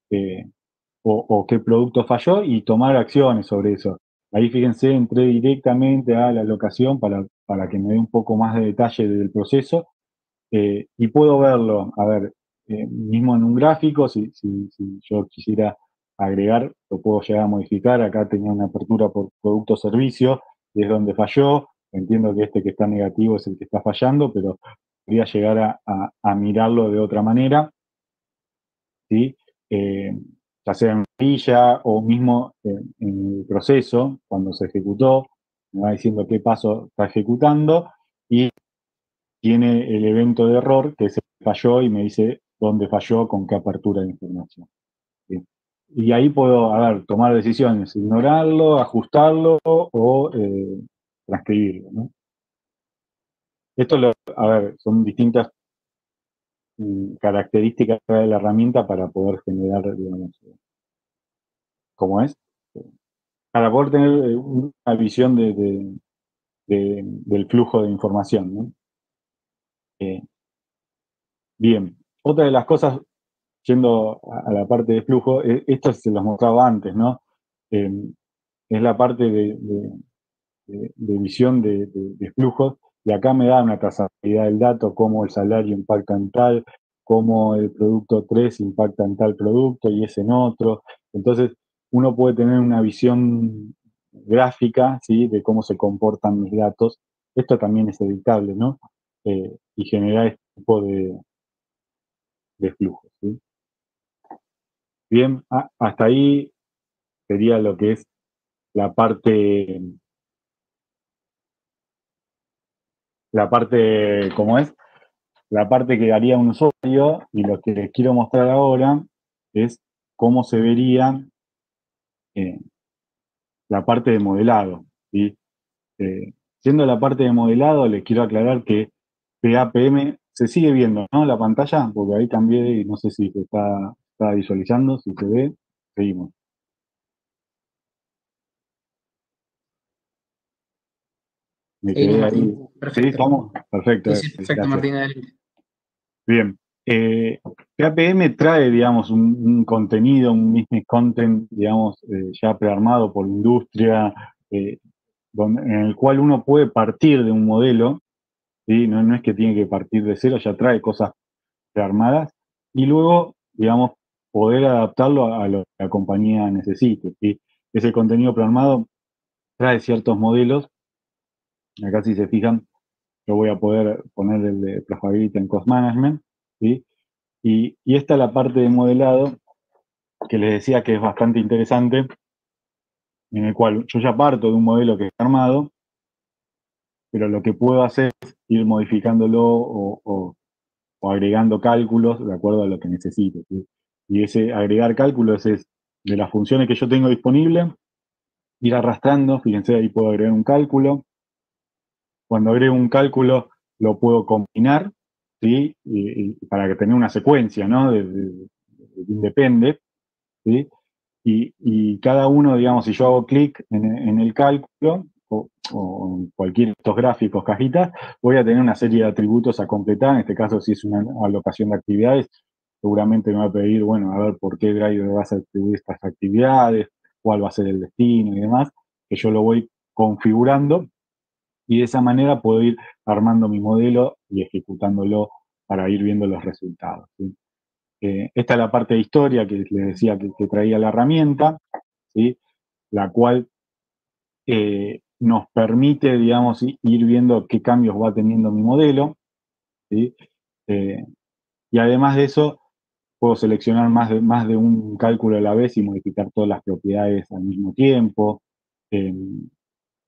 o qué producto falló, y tomar acciones sobre eso. Ahí, fíjense, entré directamente a la locación para que me dé un poco más de detalle del proceso, y puedo verlo, a ver, mismo en un gráfico, si yo quisiera agregar, lo puedo llegar a modificar. Acá tenía una apertura por producto o servicio, y es donde falló. Entiendo que este que está negativo es el que está fallando, pero podría llegar a mirarlo de otra manera, ¿sí? Ya sea en grilla o mismo en el proceso, cuando se ejecutó, me va diciendo qué paso está ejecutando, y tiene el evento de error que se falló y me dice dónde falló, con qué apertura de información, ¿sí? Y ahí puedo, a ver, tomar decisiones, ignorarlo, ajustarlo o transcribirlo, ¿no? Esto, a ver, son distintas características de la herramienta para poder generar, digamos, ¿cómo es? Para poder tener una visión del flujo de información, ¿no? Eh, bien, otra de las cosas, yendo a la parte de flujo, esto se los mostraba antes, ¿no? Eh, es la parte de visión de flujos, y acá me da una trazabilidad del dato, cómo el salario impacta en tal, cómo el producto 3 impacta en tal producto y ese en otro. Entonces, uno puede tener una visión gráfica, ¿sí?, de cómo se comportan mis datos. Esto también es editable, ¿no? Y generar este tipo de flujos, ¿sí? Bien, hasta ahí sería lo que es la parte la parte, ¿cómo es? La parte que haría un usuario, y lo que les quiero mostrar ahora es cómo se vería la parte de modelado, ¿sí? Siendo la parte de modelado, les quiero aclarar que PAPM se sigue viendo, ¿no? La pantalla, porque ahí cambié y no sé si se está visualizando, si se ve. Seguimos. Me Seguimos, quedé ahí. Martín. ¿Sí? Perfecto. ¿Estamos? Perfecto. Sí, perfecto, Gracias. Martín. Adelante. Bien. PAPM trae, digamos, un contenido, un business content, digamos, ya prearmado por la industria, en el cual uno puede partir de un modelo, ¿sí? No es que tiene que partir de cero, ya trae cosas prearmadas, y luego, digamos, poder adaptarlo a lo que la compañía necesite, ¿sí? Ese contenido prearmado trae ciertos modelos. Acá, si se fijan, yo voy a poder poner el de Profitability and Cost Management, ¿sí? Y esta es la parte de modelado que les decía que es bastante interesante, en el cual yo ya parto de un modelo que está armado, pero lo que puedo hacer es ir modificándolo o agregando cálculos de acuerdo a lo que necesite, ¿sí? Y ese agregar cálculos es de las funciones que yo tengo disponibles, ir arrastrando. Fíjense, ahí puedo agregar un cálculo. Cuando agrego un cálculo, lo puedo combinar, ¿sí? Y para que tenga una secuencia, ¿no? Depende, ¿sí? Y cada uno, digamos, si yo hago clic en el cálculo o en cualquiera de estos gráficos, cajitas, voy a tener una serie de atributos a completar. En este caso, si es una alocación de actividades, seguramente me va a pedir, bueno, a ver por qué driver vas a atribuir estas actividades, cuál va a ser el destino y demás, que yo lo voy configurando, y de esa manera puedo ir armando mi modelo y ejecutándolo para ir viendo los resultados, ¿sí? Esta es la parte de historia que les decía que traía la herramienta, ¿sí? La cual nos permite, digamos, ir viendo qué cambios va teniendo mi modelo, ¿sí? Eh, y además de eso, puedo seleccionar más de un cálculo a la vez y modificar todas las propiedades al mismo tiempo. Eh,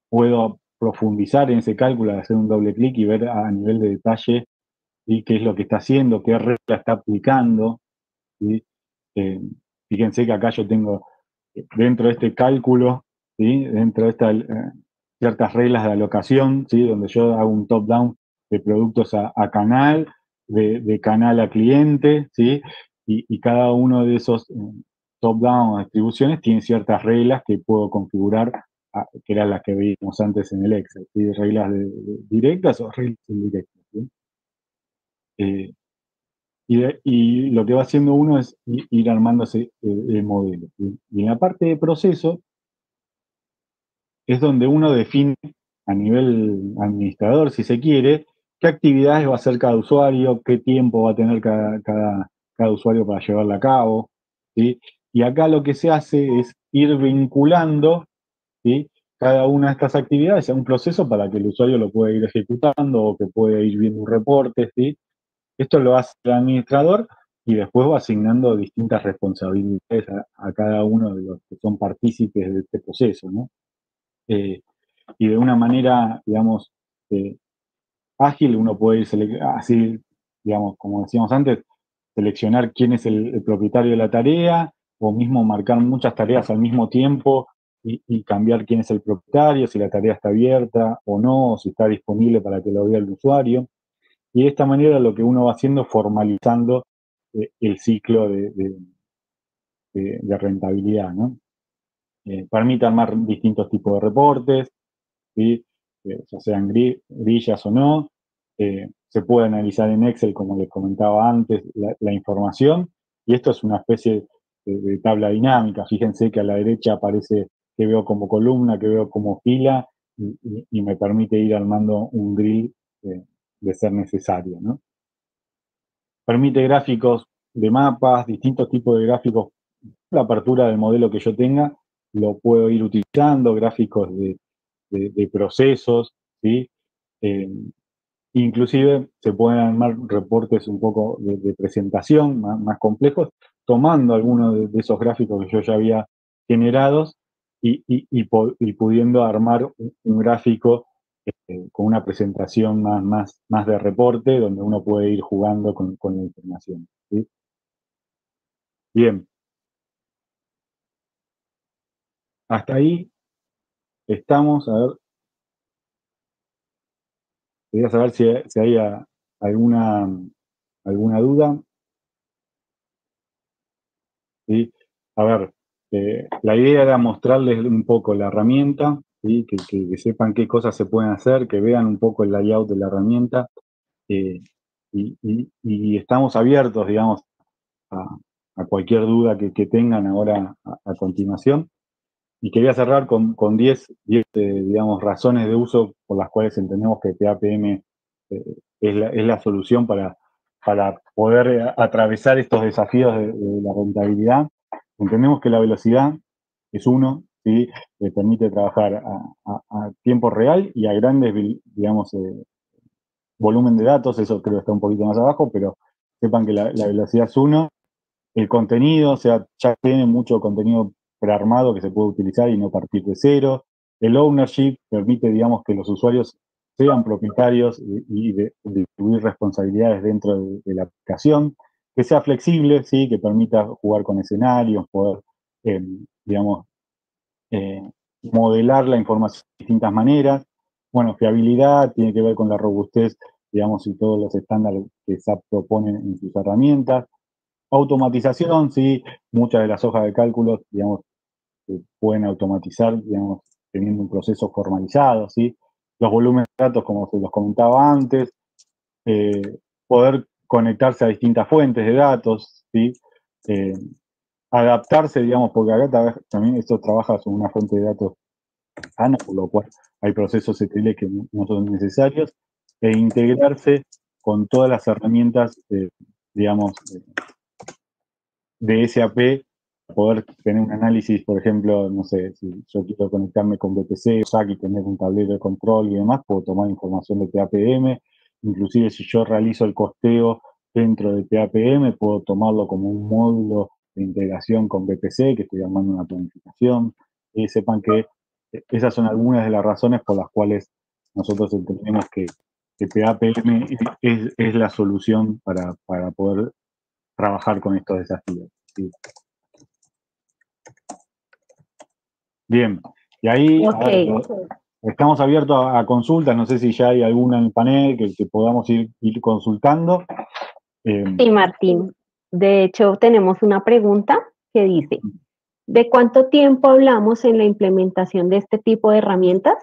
Puedo profundizar en ese cálculo, hacer un doble clic y ver a nivel de detalle, ¿sí? Qué es lo que está haciendo, qué regla está aplicando, ¿sí? Eh, Fíjense que acá yo tengo dentro de este cálculo, ¿sí? Dentro de estas ciertas reglas de alocación, ¿sí? Donde yo hago un top-down de productos a canal, de canal a cliente, ¿sí? Y cada uno de esos top-down o distribuciones tiene ciertas reglas que puedo configurar, que eran las que veíamos antes en el Excel, ¿sí? Reglas directas o reglas indirectas, ¿sí? Y lo que va haciendo uno es ir armándose el modelo, ¿sí? Y en la parte de proceso es donde uno define a nivel administrador, si se quiere, qué actividades va a hacer cada usuario, qué tiempo va a tener cada usuario para llevarla a cabo, ¿sí? Y acá lo que se hace es ir vinculando, ¿sí? Cada una de estas actividades a un proceso para que el usuario lo pueda ir ejecutando o que pueda ir viendo un reporte, ¿sí? Esto lo hace el administrador y después va asignando distintas responsabilidades a cada uno de los que son partícipes de este proceso, ¿no? Y de una manera, digamos, eh, ágil, uno puede ir así, digamos, como decíamos antes, seleccionar quién es el propietario de la tarea, o mismo marcar muchas tareas al mismo tiempo y cambiar quién es el propietario, si la tarea está abierta o no, o si está disponible para que lo vea el usuario. Y de esta manera lo que uno va haciendo es formalizando el ciclo de rentabilidad, ¿no? Permite armar distintos tipos de reportes, ¿sí? Ya sean grillas o no. Se puede analizar en Excel, como les comentaba antes, la información. Y esto es una especie de tabla dinámica. Fíjense que a la derecha aparece que veo como columna, que veo como fila, y me permite ir armando un grill de ser necesario, ¿no? Permite gráficos de mapas, distintos tipos de gráficos. La apertura del modelo que yo tenga, lo puedo ir utilizando, gráficos de procesos, ¿sí? Eh, Inclusive se pueden armar reportes un poco de presentación más complejos, tomando algunos de esos gráficos que yo ya había generados y pudiendo armar un gráfico con una presentación más de reporte, donde uno puede ir jugando con la información, ¿sí? Bien. Hasta ahí estamos. A ver, quería saber si hay alguna duda. ¿Sí? A ver, la idea era mostrarles un poco la herramienta, ¿sí? Que sepan qué cosas se pueden hacer, que vean un poco el layout de la herramienta, y estamos abiertos, digamos, a cualquier duda que tengan ahora a continuación. Y quería cerrar con 10 digamos, razones de uso por las cuales entendemos que PAPM es la solución para poder atravesar estos desafíos de la rentabilidad. Entendemos que la velocidad es uno, ¿sí? Que permite trabajar a tiempo real y a grandes, digamos, volumen de datos. Eso creo que está un poquito más abajo, pero sepan que la velocidad es uno. El contenido, o sea, ya tiene mucho contenido prearmado que se puede utilizar y no partir de cero. El ownership permite, digamos, que los usuarios sean propietarios y distribuir responsabilidades dentro de la aplicación, que sea flexible, ¿sí? Que permita jugar con escenarios, poder, digamos, eh, modelar la información de distintas maneras. Bueno, fiabilidad tiene que ver con la robustez, digamos, y todos los estándares que SAP propone en sus herramientas. Automatización, sí, muchas de las hojas de cálculo, digamos, se pueden automatizar, digamos, teniendo un proceso formalizado, ¿sí? Los volúmenes de datos, como se los comentaba antes, poder conectarse a distintas fuentes de datos, ¿sí? Eh, adaptarse, digamos, porque acá también esto trabaja sobre una fuente de datos sana, por lo cual hay procesos ETL que no son necesarios, e integrarse con todas las herramientas, digamos, de SAP, poder tener un análisis, por ejemplo, no sé, si yo quiero conectarme con BPC o SAC y tener un tablero de control y demás, puedo tomar información de PAPM, inclusive si yo realizo el costeo dentro de PAPM, puedo tomarlo como un módulo de integración con BPC, que estoy armando una planificación. Sepan que esas son algunas de las razones por las cuales nosotros entendemos que PAPM es la solución para poder trabajar con estos desafíos. ¿Sí? Bien, y ahí Okay. Estamos abiertos a consultas, no sé si ya hay alguna en el panel que podamos ir consultando. Sí, Martín. De hecho, tenemos una pregunta que dice, ¿de cuánto tiempo hablamos en la implementación de este tipo de herramientas?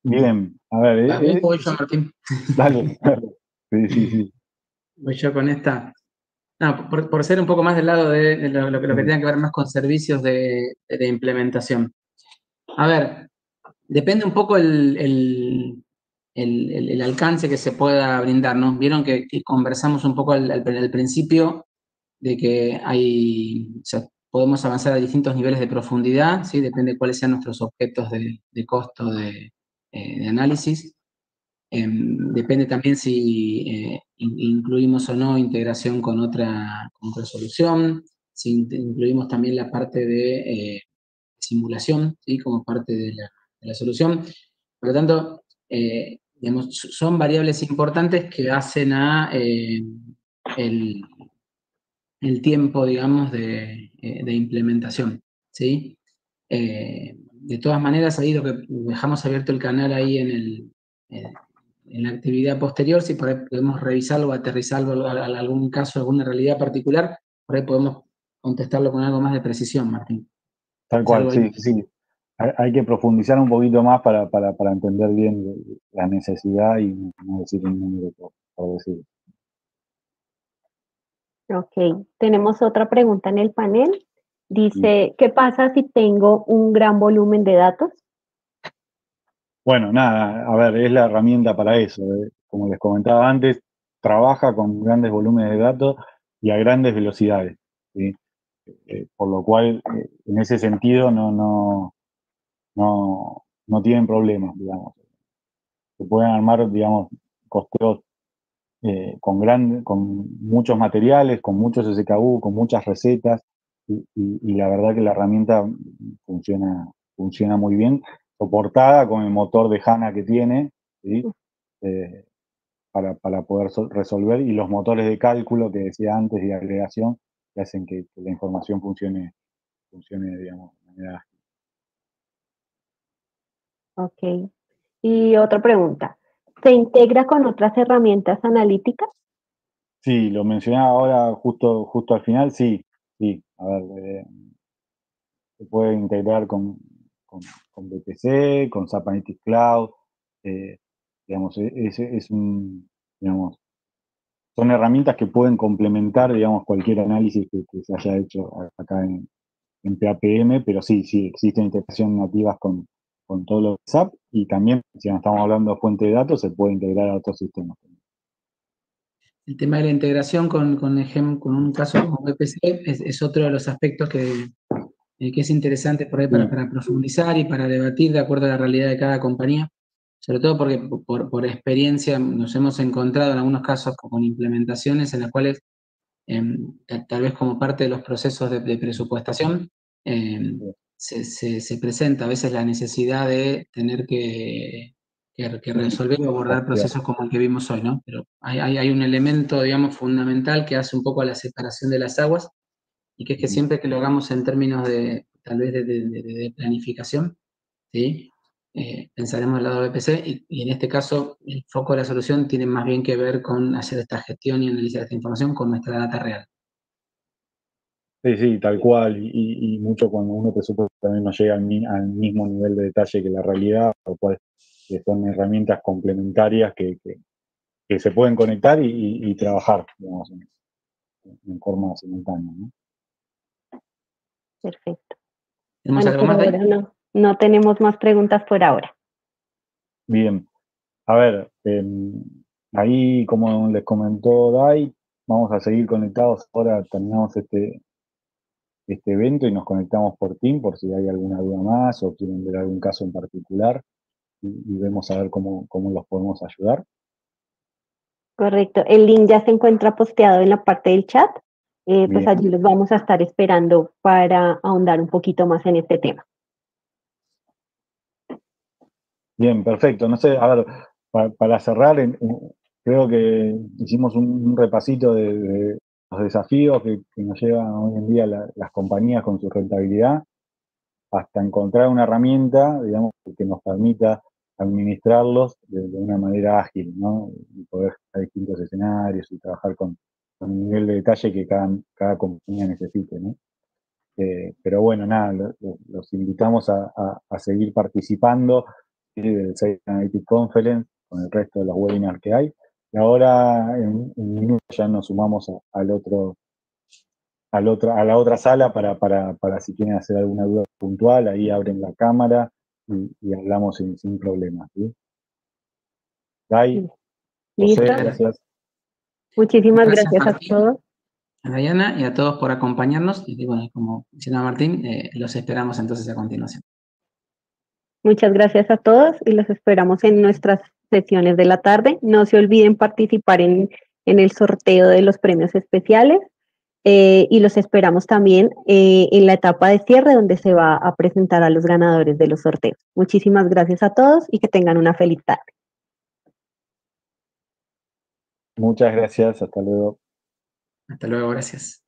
Bien, a ver. Voy yo, Martín. Dale. Sí. Voy yo con esta. No, por ser un poco más del lado de lo que tenga que ver más con servicios de implementación. A ver, depende un poco el alcance que se pueda brindar, ¿no? Vieron que conversamos un poco al principio de que o sea, podemos avanzar a distintos niveles de profundidad, ¿sí? Depende de cuáles sean nuestros objetos de costo de análisis. Depende también si incluimos o no integración con otra solución, si incluimos también la parte de simulación, ¿sí? Como parte de la solución. Por lo tanto, digamos, son variables importantes que hacen a el tiempo, digamos, de implementación, ¿sí? De todas maneras, ahí lo que dejamos abierto el canal ahí en la actividad posterior, si por ahí podemos revisarlo o aterrizarlo a algún caso, alguna realidad particular, por ahí podemos contestarlo con algo más de precisión, Martín. Tal cual, sí. Hay que profundizar un poquito más para entender bien la necesidad y no decir un número por decir. Ok, tenemos otra pregunta en el panel. Dice, ¿qué pasa si tengo un gran volumen de datos? Bueno, nada, a ver, es la herramienta para eso. Como les comentaba antes, trabaja con grandes volúmenes de datos y a grandes velocidades, ¿sí? Por lo cual, en ese sentido, no tienen problemas, digamos. Se pueden armar, digamos, costeos con muchos materiales, con muchos SKU, con muchas recetas, y la verdad que la herramienta funciona muy bien, soportada con el motor de HANA que tiene, ¿sí? Para poder resolver, y los motores de cálculo que decía antes y de agregación que hacen que la información funcione, digamos, de manera ágil. Ok. Y otra pregunta. ¿Se integra con otras herramientas analíticas? Sí, lo mencionaba ahora justo al final, sí. A ver, se puede integrar con BPC, con SAP Analytics Cloud, digamos, digamos, son herramientas que pueden complementar, digamos, cualquier análisis que se haya hecho acá en PAPM, pero sí, existen integraciones nativas con todo lo de SAP, y también, si no estamos hablando de fuente de datos, se puede integrar a otros sistemas. El tema de la integración con un caso como BPC es otro de los aspectos que es interesante por ahí para profundizar y para debatir de acuerdo a la realidad de cada compañía, sobre todo porque por experiencia nos hemos encontrado en algunos casos con implementaciones en las cuales tal vez como parte de los procesos de presupuestación se presenta a veces la necesidad de tener que resolver o abordar procesos como el que vimos hoy, ¿no? Pero hay un elemento, digamos, fundamental que hace un poco a la separación de las aguas, y que es que siempre que lo hagamos en términos de, tal vez, de planificación, ¿sí? Pensaremos del lado de BPC, y en este caso el foco de la solución tiene más bien que ver con hacer esta gestión y analizar esta información con nuestra data real. Sí, tal cual, y mucho cuando uno presupuesta también no llega al mismo nivel de detalle que la realidad, lo cual son herramientas complementarias que se pueden conectar y trabajar, digamos, en forma simultánea, ¿no? Perfecto. ¿Tenemos Bueno, algo por más de ahí? ahora no tenemos más preguntas por ahora. Bien, a ver, ahí como les comentó Dai, vamos a seguir conectados. Ahora terminamos este evento y nos conectamos por Team por si hay alguna duda más o quieren ver algún caso en particular, y vemos a ver cómo los podemos ayudar. Correcto. El link ya se encuentra posteado en la parte del chat. Pues Bien. allí los vamos a estar esperando para ahondar un poquito más en este tema. Bien, perfecto. No sé, a ver, para cerrar, creo que hicimos un repasito de los desafíos que nos llevan hoy en día las compañías con su rentabilidad, hasta encontrar una herramienta, digamos, que nos permita administrarlos de una manera ágil, ¿no? Y poder a distintos escenarios y trabajar con el nivel de detalle que cada compañía necesite, ¿no? Pero bueno, nada, los invitamos a seguir participando, ¿sí? Del Sales Analytics Conference con el resto de los webinars que hay. Y ahora, en un minuto, ya nos sumamos a la otra sala para si quieren hacer alguna duda puntual, ahí abren la cámara y hablamos sin problemas, ¿sí? Dai, José, ¿Listo? gracias. Muchísimas Gracias, gracias a Martín, todos. a Diana y a todos por acompañarnos. Y bueno, como mencionaba Martín, los esperamos entonces a continuación. Muchas gracias a todos y los esperamos en nuestras sesiones de la tarde. No se olviden participar en el sorteo de los premios especiales, y los esperamos también en la etapa de cierre, donde se va a presentar a los ganadores de los sorteos. Muchísimas gracias a todos y que tengan una feliz tarde. Muchas gracias, hasta luego. Hasta luego, gracias.